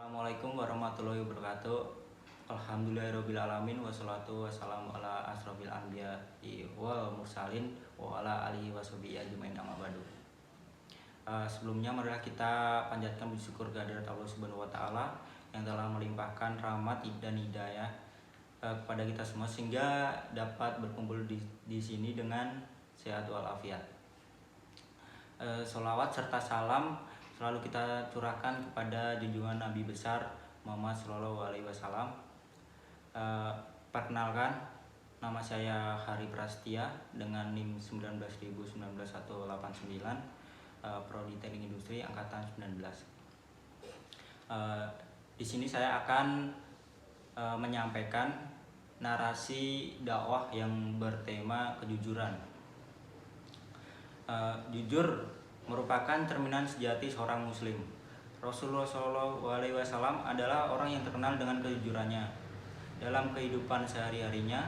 Assalamualaikum warahmatullahi wabarakatuh. Alhamdulillahirobbilalamin wassalatu wassalamu ala asrofil anbiya wal mursalin wa ala alihi washabihi ajmain amma ba'du. Sebelumnya marilah kita panjatkan puji syukur kehadirat Allah Subhanahu wa taala yang telah melimpahkan rahmat dan hidayah kepada kita semua sehingga dapat berkumpul di sini dengan sehat walafiat. Sholawat serta salam selalu kita curahkan kepada junjungan Nabi besar Muhammad Shallallahu Alaihi Wasallam. Perkenalkan, nama saya Hari Prastia dengan NIM 19.19189, Prodi Teknik Industri angkatan 19. Di sini saya akan menyampaikan narasi dakwah yang bertema kejujuran. Jujur merupakan cerminan sejati seorang muslim. Rasulullah SAW adalah orang yang terkenal dengan kejujurannya. Dalam kehidupan sehari-harinya,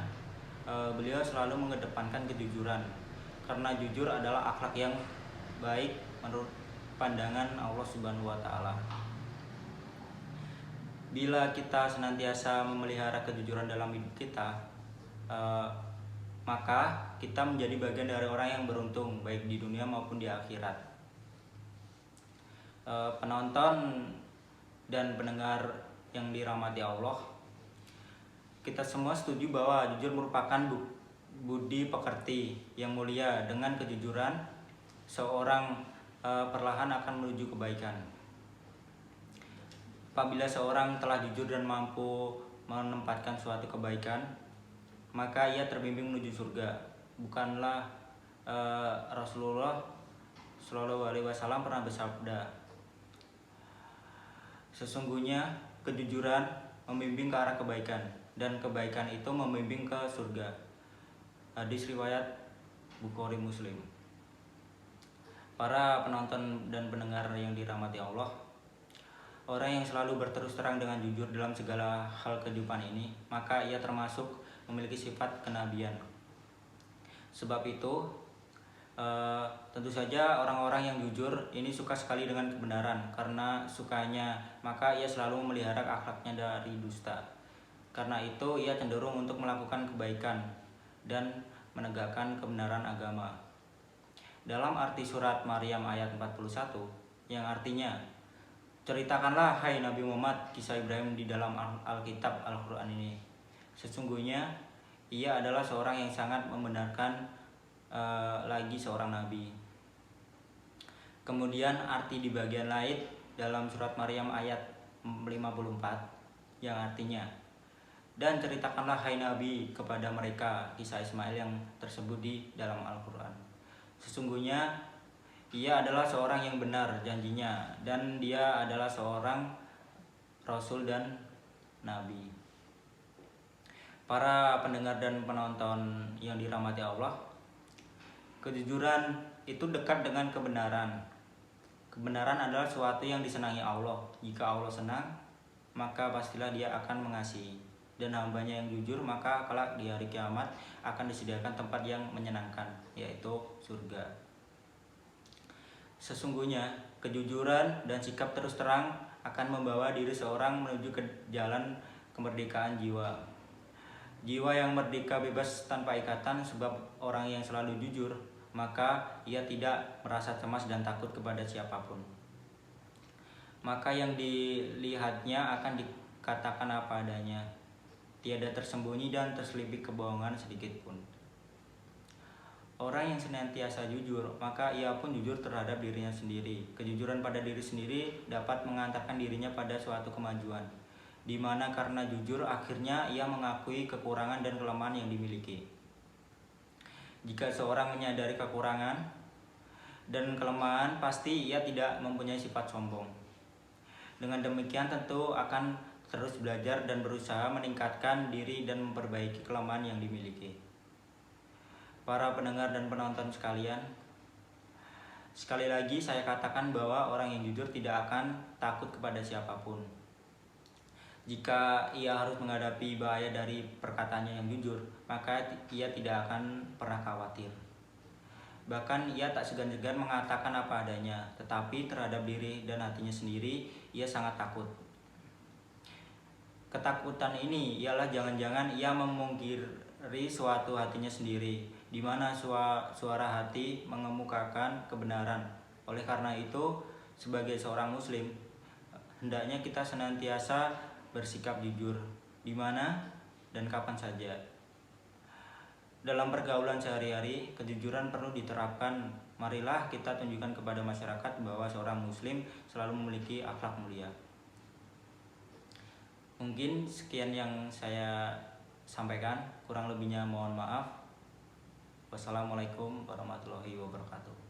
beliau selalu mengedepankan kejujuran, karena jujur adalah akhlak yang baik menurut pandangan Allah Subhanahu wa taala. Bila kita senantiasa memelihara kejujuran dalam hidup kita, maka kita menjadi bagian dari orang yang beruntung baik di dunia maupun di akhirat. Penonton dan pendengar yang dirahmati Allah, kita semua setuju bahwa jujur merupakan budi pekerti yang mulia. Dengan kejujuran, seorang perlahan akan menuju kebaikan. Apabila seorang telah jujur dan mampu menempatkan suatu kebaikan, maka ia terbimbing menuju surga. Bukanlah Rasulullah Shallallahu Alaihi Wasallam pernah bersabda, sesungguhnya kejujuran membimbing ke arah kebaikan, dan kebaikan itu membimbing ke surga. Hadis riwayat Bukhari Muslim. Para penonton dan pendengar yang dirahmati Allah, orang yang selalu berterus terang dengan jujur dalam segala hal kehidupan ini, maka ia termasuk memiliki sifat kenabian. Sebab itu, tentu saja orang-orang yang jujur ini suka sekali dengan kebenaran. Karena sukanya, maka ia selalu memelihara akhlaknya dari dusta. Karena itu ia cenderung untuk melakukan kebaikan dan menegakkan kebenaran agama. Dalam arti surat Maryam ayat 41 yang artinya, ceritakanlah hai Nabi Muhammad kisah Ibrahim di dalam Alkitab Al-Quran ini. Sesungguhnya ia adalah seorang yang sangat membenarkan lagi seorang nabi. Kemudian arti di bagian lain dalam surat Maryam ayat 54 yang artinya, dan ceritakanlah hai Nabi kepada mereka kisah Ismail yang tersebut di dalam Al-Quran. Sesungguhnya ia adalah seorang yang benar janjinya, dan dia adalah seorang Rasul dan Nabi. Para pendengar dan penonton yang dirahmati Allah, kejujuran itu dekat dengan kebenaran. Kebenaran adalah sesuatu yang disenangi Allah. Jika Allah senang, maka pastilah dia akan mengasihi. Dan hambanya yang jujur, maka kelak di hari kiamat akan disediakan tempat yang menyenangkan, yaitu surga. Sesungguhnya kejujuran dan sikap terus terang akan membawa diri seorang menuju ke jalan kemerdekaan jiwa. Jiwa yang merdeka bebas tanpa ikatan, sebab orang yang selalu jujur, maka ia tidak merasa cemas dan takut kepada siapapun. Maka yang dilihatnya akan dikatakan apa adanya. Tiada tersembunyi dan terselipik kebohongan sedikit pun. Orang yang senantiasa jujur, maka ia pun jujur terhadap dirinya sendiri. Kejujuran pada diri sendiri dapat mengantarkan dirinya pada suatu kemajuan, di mana karena jujur akhirnya ia mengakui kekurangan dan kelemahan yang dimiliki. Jika seorang menyadari kekurangan dan kelemahan, pasti ia tidak mempunyai sifat sombong. Dengan demikian tentu akan terus belajar dan berusaha meningkatkan diri dan memperbaiki kelemahan yang dimiliki. Para pendengar dan penonton sekalian, sekali lagi saya katakan bahwa orang yang jujur tidak akan takut kepada siapapun. Jika ia harus menghadapi bahaya dari perkataannya yang jujur, maka ia tidak akan pernah khawatir. Bahkan ia tak segan-segan mengatakan apa adanya, tetapi terhadap diri dan hatinya sendiri ia sangat takut. Ketakutan ini ialah jangan-jangan ia memungkiri suatu hatinya sendiri, di mana suara hati mengemukakan kebenaran. Oleh karena itu, sebagai seorang muslim, hendaknya kita senantiasa bersikap jujur, di mana dan kapan saja. Dalam pergaulan sehari-hari, kejujuran perlu diterapkan. Marilah kita tunjukkan kepada masyarakat bahwa seorang muslim selalu memiliki akhlak mulia. Mungkin sekian yang saya sampaikan, kurang lebihnya mohon maaf. Wassalamualaikum warahmatullahi wabarakatuh.